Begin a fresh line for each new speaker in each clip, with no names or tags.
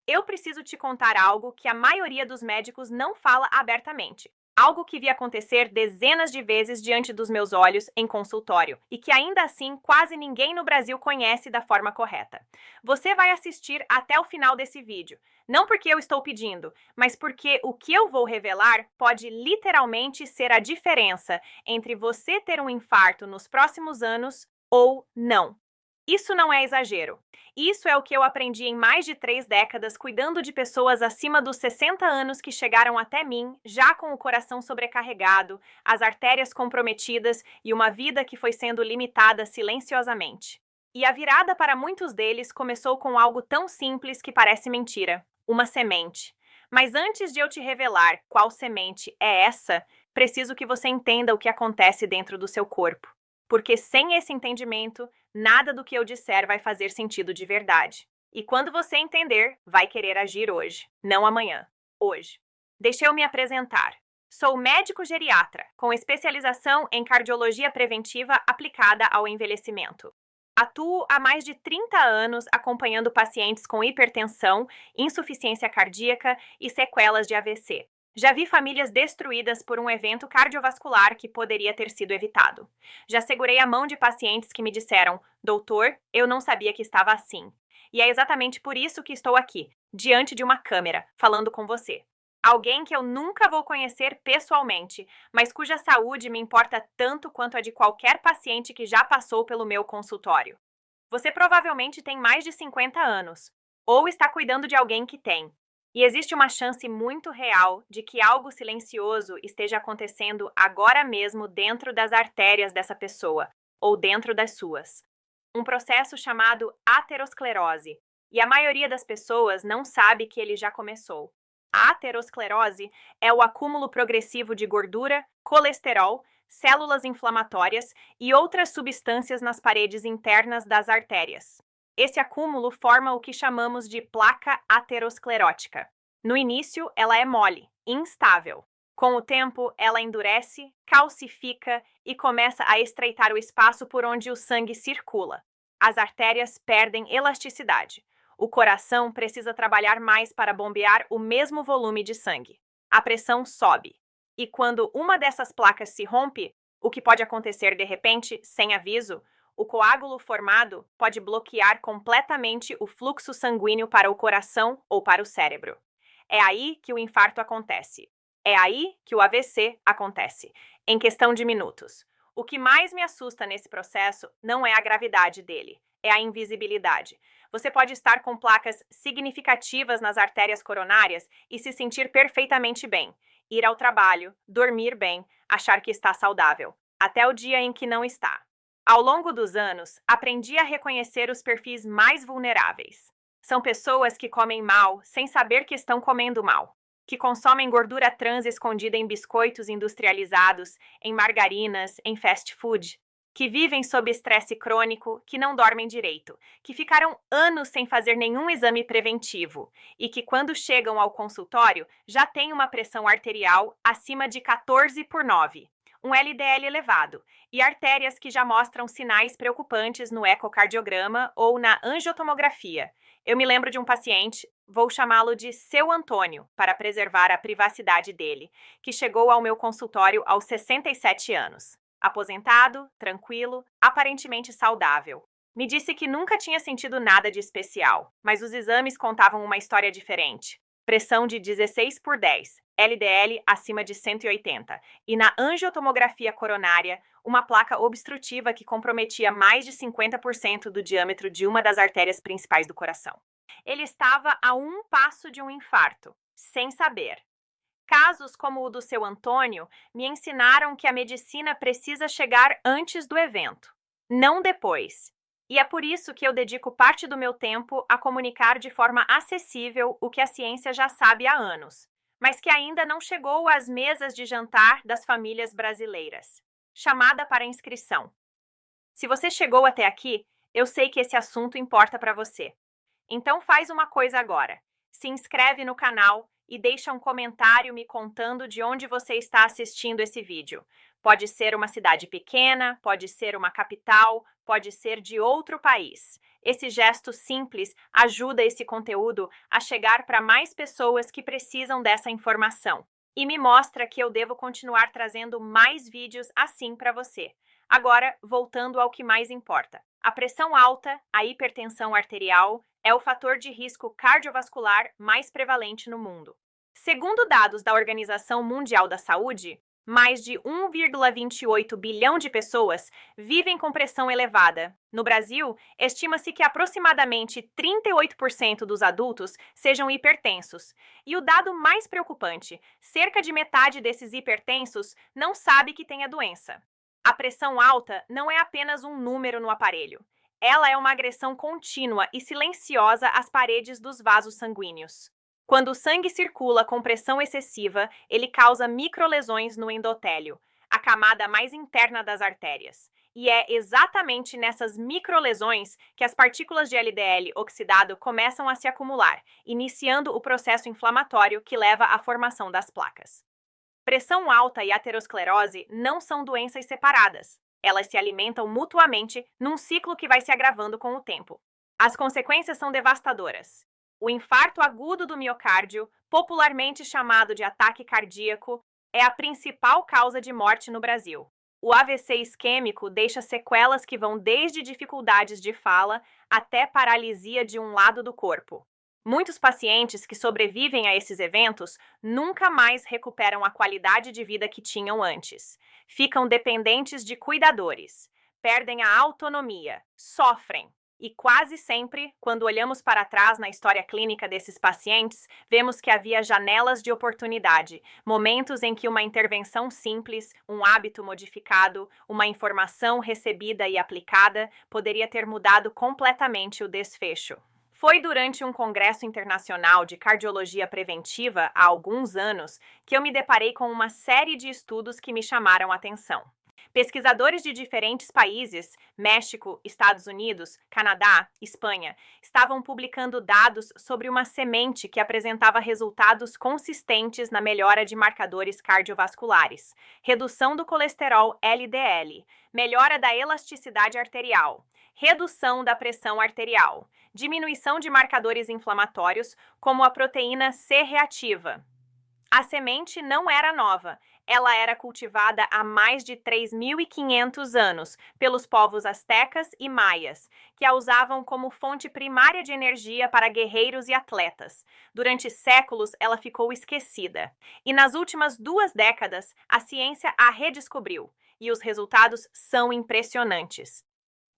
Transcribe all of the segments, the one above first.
eu preciso te contar algo que a maioria dos médicos não fala abertamente. Algo que vi acontecer dezenas de vezes diante dos meus olhos em consultório e que ainda assim quase ninguém no Brasil conhece da forma correta. Você vai assistir até o final desse vídeo, não porque eu estou pedindo, mas porque o que eu vou revelar pode literalmente ser a diferença entre você ter um infarto nos próximos anos ou não. Isso não é exagero. Isso é o que eu aprendi em mais de 3 décadas cuidando de pessoas acima dos 60 anos que chegaram até mim, já com o coração sobrecarregado, as artérias comprometidas e uma vida que foi sendo limitada silenciosamente. E a virada para muitos deles começou com algo tão simples que parece mentira: uma semente. Mas antes de eu te revelar qual semente é essa, preciso que você entenda o que acontece dentro do seu corpo. Porque sem esse entendimento, nada do que eu disser vai fazer sentido de verdade. E quando você entender, vai querer agir hoje, não amanhã. Hoje. Deixa eu me apresentar. Sou médico geriatra, com especialização em cardiologia preventiva aplicada ao envelhecimento. Atuo há mais de 30 anos acompanhando pacientes com hipertensão, insuficiência cardíaca e sequelas de AVC. Já vi famílias destruídas por um evento cardiovascular que poderia ter sido evitado. Já segurei a mão de pacientes que me disseram: doutor, eu não sabia que estava assim. E é exatamente por isso que estou aqui, diante de uma câmera, falando com você. Alguém que eu nunca vou conhecer pessoalmente, mas cuja saúde me importa tanto quanto a de qualquer paciente que já passou pelo meu consultório. Você provavelmente tem mais de 50 anos, ou está cuidando de alguém que tem. E existe uma chance muito real de que algo silencioso esteja acontecendo agora mesmo dentro das artérias dessa pessoa, ou dentro das suas. Um processo chamado aterosclerose. E a maioria das pessoas não sabe que ele já começou. A aterosclerose é o acúmulo progressivo de gordura, colesterol, células inflamatórias e outras substâncias nas paredes internas das artérias. Esse acúmulo forma o que chamamos de placa aterosclerótica. No início, ela é mole, instável. Com o tempo, ela endurece, calcifica e começa a estreitar o espaço por onde o sangue circula. As artérias perdem elasticidade. O coração precisa trabalhar mais para bombear o mesmo volume de sangue. A pressão sobe. E quando uma dessas placas se rompe, o que pode acontecer de repente, sem aviso, o coágulo formado pode bloquear completamente o fluxo sanguíneo para o coração ou para o cérebro. É aí que o infarto acontece. É aí que o AVC acontece, em questão de minutos. O que mais me assusta nesse processo não é a gravidade dele, é a invisibilidade. Você pode estar com placas significativas nas artérias coronárias e se sentir perfeitamente bem, ir ao trabalho, dormir bem, achar que está saudável, até o dia em que não está. Ao longo dos anos, aprendi a reconhecer os perfis mais vulneráveis. São pessoas que comem mal sem saber que estão comendo mal, que consomem gordura trans escondida em biscoitos industrializados, em margarinas, em fast food, que vivem sob estresse crônico, que não dormem direito, que ficaram anos sem fazer nenhum exame preventivo e que, quando chegam ao consultório, já têm uma pressão arterial acima de 14/9, um LDL elevado e artérias que já mostram sinais preocupantes no ecocardiograma ou na angiotomografia. Eu me lembro de um paciente, vou chamá-lo de Seu Antônio, para preservar a privacidade dele, que chegou ao meu consultório aos 67 anos. Aposentado, tranquilo, aparentemente saudável. Me disse que nunca tinha sentido nada de especial, mas os exames contavam uma história diferente. Pressão de 16/10, LDL acima de 180, e na angiotomografia coronária, uma placa obstrutiva que comprometia mais de 50% do diâmetro de uma das artérias principais do coração. Ele estava a um passo de um infarto, sem saber. Casos como o do seu Antônio me ensinaram que a medicina precisa chegar antes do evento, não depois. E é por isso que eu dedico parte do meu tempo a comunicar de forma acessível o que a ciência já sabe há anos, mas que ainda não chegou às mesas de jantar das famílias brasileiras. Chamada para inscrição. Se você chegou até aqui, eu sei que esse assunto importa para você. Então faz uma coisa agora. Se inscreve no canal e deixa um comentário me contando de onde você está assistindo esse vídeo, Pode ser uma cidade pequena, pode ser uma capital, pode ser de outro país. Esse gesto simples ajuda esse conteúdo a chegar para mais pessoas que precisam dessa informação e me mostra que eu devo continuar trazendo mais vídeos assim para você. Agora, voltando ao que mais importa. A pressão alta, a hipertensão arterial, é o fator de risco cardiovascular mais prevalente no mundo. Segundo dados da Organização Mundial da Saúde, mais de 1,28 bilhão de pessoas vivem com pressão elevada. No Brasil, estima-se que aproximadamente 38% dos adultos sejam hipertensos. E o dado mais preocupante, cerca de metade desses hipertensos não sabe que tem a doença. A pressão alta não é apenas um número no aparelho. Ela é uma agressão contínua e silenciosa às paredes dos vasos sanguíneos. Quando o sangue circula com pressão excessiva, ele causa microlesões no endotélio, a camada mais interna das artérias. E é exatamente nessas microlesões que as partículas de LDL oxidado começam a se acumular, iniciando o processo inflamatório que leva à formação das placas. Pressão alta e aterosclerose não são doenças separadas. Elas se alimentam mutuamente num ciclo que vai se agravando com o tempo. As consequências são devastadoras. O infarto agudo do miocárdio, popularmente chamado de ataque cardíaco, é a principal causa de morte no Brasil. O AVC isquêmico deixa sequelas que vão desde dificuldades de fala até paralisia de um lado do corpo. Muitos pacientes que sobrevivem a esses eventos nunca mais recuperam a qualidade de vida que tinham antes. Ficam dependentes de cuidadores, perdem a autonomia, sofrem. E quase sempre, quando olhamos para trás na história clínica desses pacientes, vemos que havia janelas de oportunidade, momentos em que uma intervenção simples, um hábito modificado, uma informação recebida e aplicada poderia ter mudado completamente o desfecho. Foi durante um congresso internacional de cardiologia preventiva há alguns anos que eu me deparei com uma série de estudos que me chamaram a atenção. Pesquisadores de diferentes países, México, Estados Unidos, Canadá, Espanha, estavam publicando dados sobre uma semente que apresentava resultados consistentes na melhora de marcadores cardiovasculares, redução do colesterol LDL, melhora da elasticidade arterial, redução da pressão arterial, diminuição de marcadores inflamatórios, como a proteína C reativa. A semente não era nova. Ela era cultivada há mais de 3.500 anos pelos povos astecas e maias, que a usavam como fonte primária de energia para guerreiros e atletas. Durante séculos, ela ficou esquecida. E nas últimas 2 décadas, a ciência a redescobriu. E os resultados são impressionantes.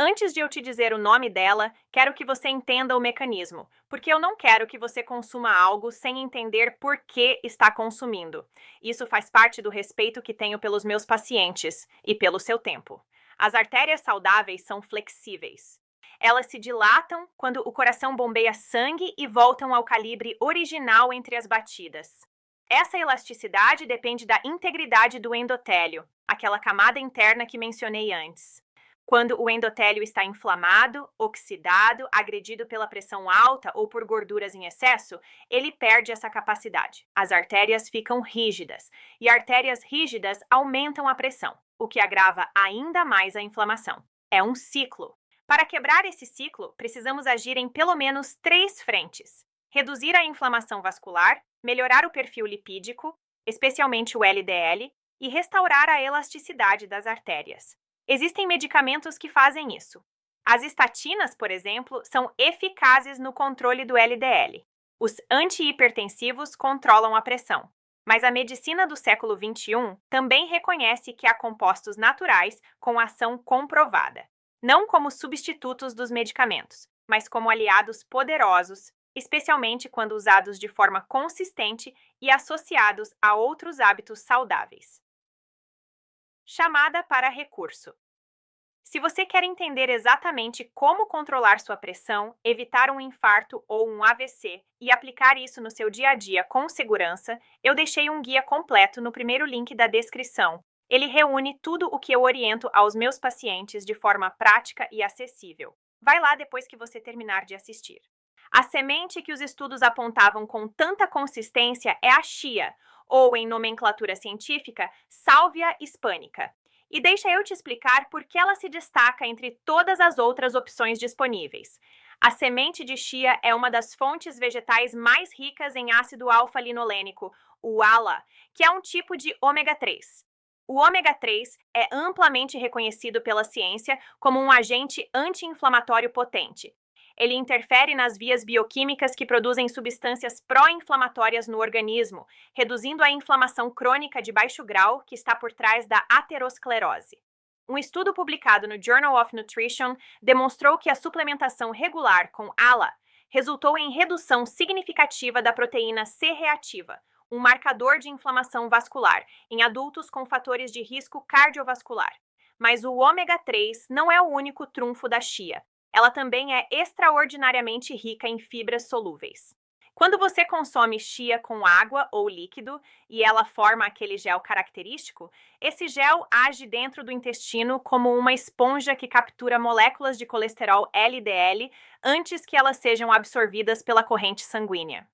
Antes de eu te dizer o nome dela, quero que você entenda o mecanismo, porque eu não quero que você consuma algo sem entender por que está consumindo. Isso faz parte do respeito que tenho pelos meus pacientes e pelo seu tempo. As artérias saudáveis são flexíveis. Elas se dilatam quando o coração bombeia sangue e voltam ao calibre original entre as batidas. Essa elasticidade depende da integridade do endotélio, aquela camada interna que mencionei antes. Quando o endotélio está inflamado, oxidado, agredido pela pressão alta ou por gorduras em excesso, ele perde essa capacidade. As artérias ficam rígidas, e artérias rígidas aumentam a pressão, o que agrava ainda mais a inflamação. É um ciclo. Para quebrar esse ciclo, precisamos agir em pelo menos 3 frentes: reduzir a inflamação vascular, melhorar o perfil lipídico, especialmente o LDL, e restaurar a elasticidade das artérias. Existem medicamentos que fazem isso. As estatinas, por exemplo, são eficazes no controle do LDL. Os antihipertensivos controlam a pressão. Mas a medicina do século XXI também reconhece que há compostos naturais com ação comprovada, não como substitutos dos medicamentos, mas como aliados poderosos, especialmente quando usados de forma consistente e associados a outros hábitos saudáveis. Chamada para recurso. Se você quer entender exatamente como controlar sua pressão, evitar um infarto ou um AVC e aplicar isso no seu dia a dia com segurança, eu deixei um guia completo no primeiro link da descrição. Ele reúne tudo o que eu oriento aos meus pacientes de forma prática e acessível. Vai lá depois que você terminar de assistir. A semente que os estudos apontavam com tanta consistência é a chia, ou em nomenclatura científica, Salvia hispanica. E deixa eu te explicar por que ela se destaca entre todas as outras opções disponíveis. A semente de chia é uma das fontes vegetais mais ricas em ácido alfa-linolênico, o ALA, que é um tipo de ômega 3. O ômega 3 é amplamente reconhecido pela ciência como um agente anti-inflamatório potente. Ele interfere nas vias bioquímicas que produzem substâncias pró-inflamatórias no organismo, reduzindo a inflamação crônica de baixo grau que está por trás da aterosclerose. Um estudo publicado no Journal of Nutrition demonstrou que a suplementação regular com ALA resultou em redução significativa da proteína C reativa, um marcador de inflamação vascular, em adultos com fatores de risco cardiovascular. Mas o ômega 3 não é o único trunfo da chia. Ela também é extraordinariamente rica em fibras solúveis. Quando você consome chia com água ou líquido e ela forma aquele gel característico, esse gel age dentro do intestino como uma esponja que captura moléculas de colesterol LDL antes que elas sejam absorvidas pela corrente sanguínea.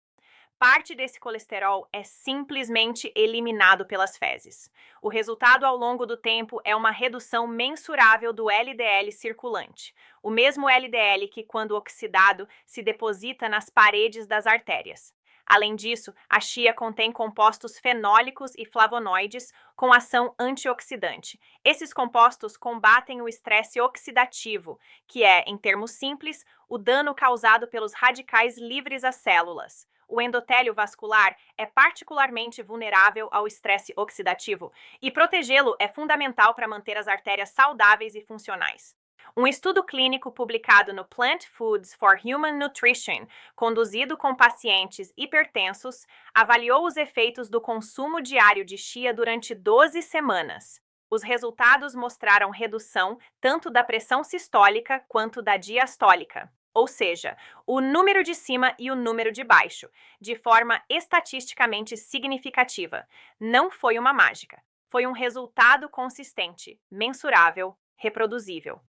Parte desse colesterol é simplesmente eliminado pelas fezes. O resultado ao longo do tempo é uma redução mensurável do LDL circulante, o mesmo LDL que, quando oxidado, se deposita nas paredes das artérias. Além disso, a chia contém compostos fenólicos e flavonoides com ação antioxidante. Esses compostos combatem o estresse oxidativo, que é, em termos simples, o dano causado pelos radicais livres às células. O endotélio vascular é particularmente vulnerável ao estresse oxidativo e protegê-lo é fundamental para manter as artérias saudáveis e funcionais. Um estudo clínico publicado no Plant Foods for Human Nutrition, conduzido com pacientes hipertensos, avaliou os efeitos do consumo diário de chia durante 12 semanas. Os resultados mostraram redução tanto da pressão sistólica quanto da diastólica, ou seja, o número de cima e o número de baixo, de forma estatisticamente significativa. Não foi uma mágica, foi um resultado consistente, mensurável, reproduzível.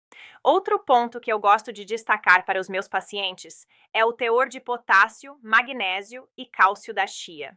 Outro ponto que eu gosto de destacar para os meus pacientes é o teor de potássio, magnésio e cálcio da chia.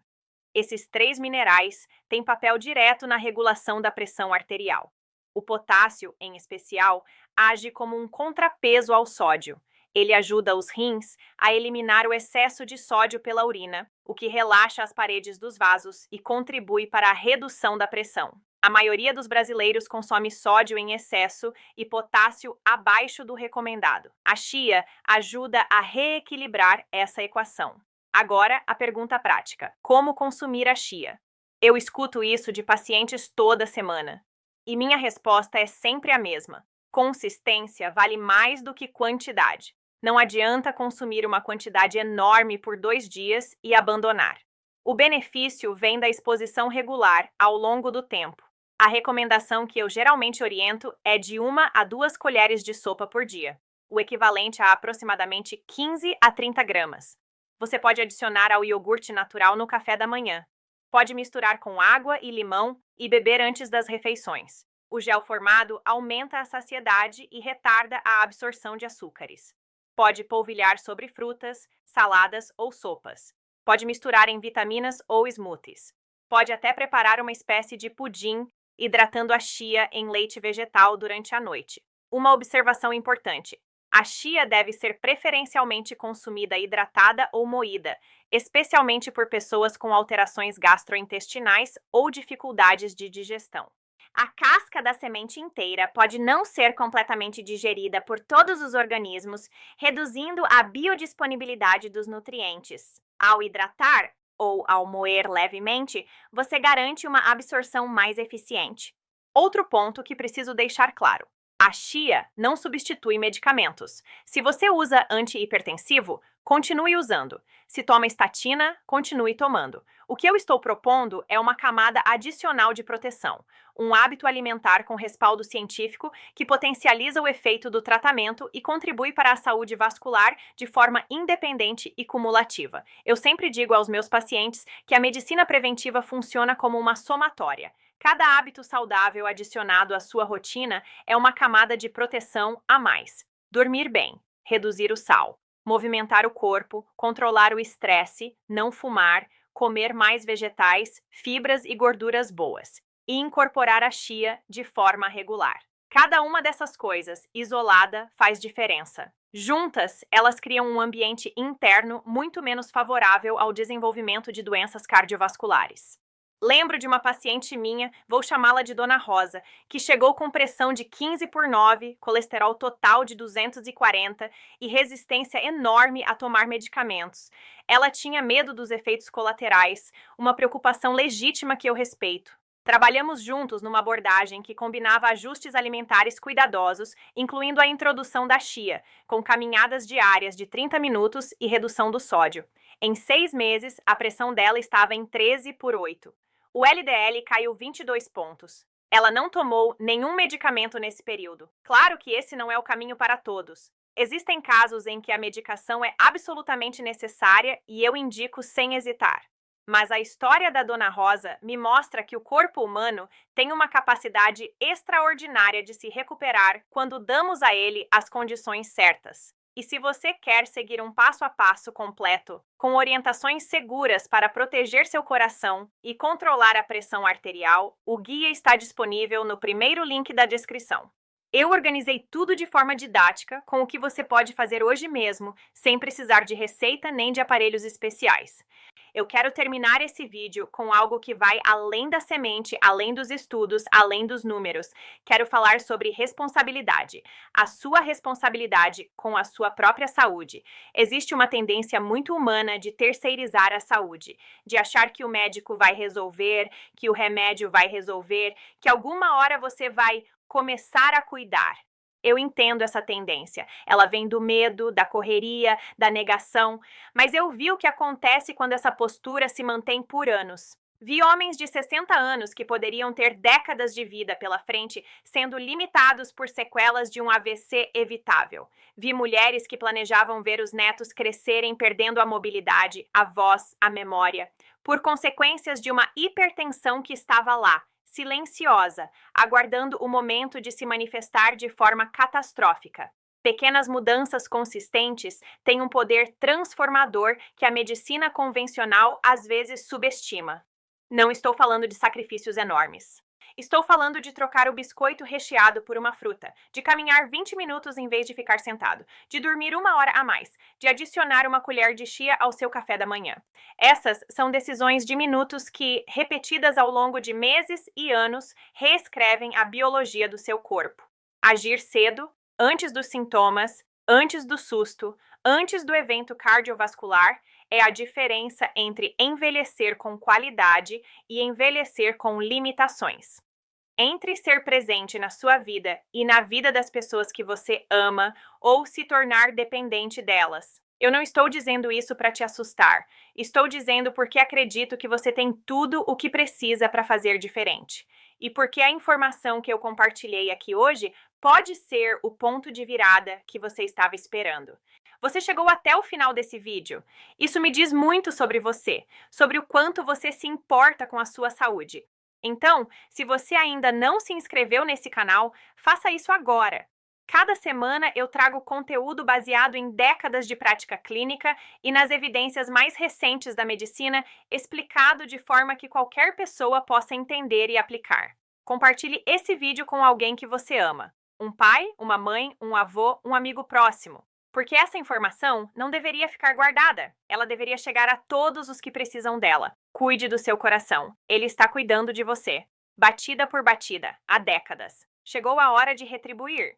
Esses três minerais têm papel direto na regulação da pressão arterial. O potássio, em especial, age como um contrapeso ao sódio. Ele ajuda os rins a eliminar o excesso de sódio pela urina, o que relaxa as paredes dos vasos e contribui para a redução da pressão. A maioria dos brasileiros consome sódio em excesso e potássio abaixo do recomendado. A chia ajuda a reequilibrar essa equação. Agora, a pergunta prática: como consumir a chia? Eu escuto isso de pacientes toda semana. E minha resposta é sempre a mesma: consistência vale mais do que quantidade. Não adianta consumir uma quantidade enorme por 2 dias e abandonar. O benefício vem da exposição regular ao longo do tempo. A recomendação que eu geralmente oriento é de 1 a 2 colheres de sopa por dia, o equivalente a aproximadamente 15 a 30 gramas. Você pode adicionar ao iogurte natural no café da manhã. Pode misturar com água e limão e beber antes das refeições. O gel formado aumenta a saciedade e retarda a absorção de açúcares. Pode polvilhar sobre frutas, saladas ou sopas. Pode misturar em vitaminas ou smoothies. Pode até preparar uma espécie de pudim, hidratando a chia em leite vegetal durante a noite. Uma observação importante: a chia deve ser preferencialmente consumida hidratada ou moída, especialmente por pessoas com alterações gastrointestinais ou dificuldades de digestão. A casca da semente inteira pode não ser completamente digerida por todos os organismos, reduzindo a biodisponibilidade dos nutrientes. Ao hidratar ou ao moer levemente, você garante uma absorção mais eficiente. Outro ponto que preciso deixar claro: a chia não substitui medicamentos. Se você usa antihipertensivo, continue usando. Se toma estatina, continue tomando. O que eu estou propondo é uma camada adicional de proteção, um hábito alimentar com respaldo científico que potencializa o efeito do tratamento e contribui para a saúde vascular de forma independente e cumulativa. Eu sempre digo aos meus pacientes que a medicina preventiva funciona como uma somatória. Cada hábito saudável adicionado à sua rotina é uma camada de proteção a mais. Dormir bem, reduzir o sal, movimentar o corpo, controlar o estresse, não fumar, comer mais vegetais, fibras e gorduras boas, e incorporar a chia de forma regular. Cada uma dessas coisas, isolada, faz diferença. Juntas, elas criam um ambiente interno muito menos favorável ao desenvolvimento de doenças cardiovasculares. Lembro de uma paciente minha, vou chamá-la de Dona Rosa, que chegou com pressão de 15/9, colesterol total de 240 e resistência enorme a tomar medicamentos. Ela tinha medo dos efeitos colaterais, uma preocupação legítima que eu respeito. Trabalhamos juntos numa abordagem que combinava ajustes alimentares cuidadosos, incluindo a introdução da chia, com caminhadas diárias de 30 minutos e redução do sódio. Em 6 meses, a pressão dela estava em 13/8. O LDL caiu 22 pontos. Ela não tomou nenhum medicamento nesse período. Claro que esse não é o caminho para todos. Existem casos em que a medicação é absolutamente necessária e eu indico sem hesitar. Mas a história da Dona Rosa me mostra que o corpo humano tem uma capacidade extraordinária de se recuperar quando damos a ele as condições certas. E se você quer seguir um passo a passo completo, com orientações seguras para proteger seu coração e controlar a pressão arterial, o guia está disponível no primeiro link da descrição. Eu organizei tudo de forma didática, com o que você pode fazer hoje mesmo, sem precisar de receita nem de aparelhos especiais. Eu quero terminar esse vídeo com algo que vai além da semente, além dos estudos, além dos números. Quero falar sobre responsabilidade. A sua responsabilidade com a sua própria saúde. Existe uma tendência muito humana de terceirizar a saúde, de achar que o médico vai resolver, que o remédio vai resolver, que alguma hora você vai começar a cuidar. Eu entendo essa tendência. Ela vem do medo, da correria, da negação, mas eu vi o que acontece quando essa postura se mantém por anos. Vi homens de 60 anos que poderiam ter décadas de vida pela frente sendo limitados por sequelas de um AVC evitável. Vi mulheres que planejavam ver os netos crescerem perdendo a mobilidade, a voz, a memória, por consequências de uma hipertensão que estava lá, silenciosa, aguardando o momento de se manifestar de forma catastrófica. Pequenas mudanças consistentes têm um poder transformador que a medicina convencional às vezes subestima. Não estou falando de sacrifícios enormes. Estou falando de trocar o biscoito recheado por uma fruta, de caminhar 20 minutos em vez de ficar sentado, de dormir 1 hora a mais, de adicionar uma colher de chia ao seu café da manhã. Essas são decisões diminutas que, repetidas ao longo de meses e anos, reescrevem a biologia do seu corpo. Agir cedo, antes dos sintomas, antes do susto, antes do evento cardiovascular, é a diferença entre envelhecer com qualidade e envelhecer com limitações. Entre ser presente na sua vida e na vida das pessoas que você ama ou se tornar dependente delas. Eu não estou dizendo isso para te assustar. Estou dizendo porque acredito que você tem tudo o que precisa para fazer diferente. E porque a informação que eu compartilhei aqui hoje pode ser o ponto de virada que você estava esperando. Você chegou até o final desse vídeo. Isso me diz muito sobre você, sobre o quanto você se importa com a sua saúde. Então, se você ainda não se inscreveu nesse canal, faça isso agora. Cada semana eu trago conteúdo baseado em décadas de prática clínica e nas evidências mais recentes da medicina, explicado de forma que qualquer pessoa possa entender e aplicar. Compartilhe esse vídeo com alguém que você ama. Um pai, uma mãe, um avô, um amigo próximo. Porque essa informação não deveria ficar guardada. Ela deveria chegar a todos os que precisam dela. Cuide do seu coração. Ele está cuidando de você. Batida por batida, há décadas. Chegou a hora de retribuir.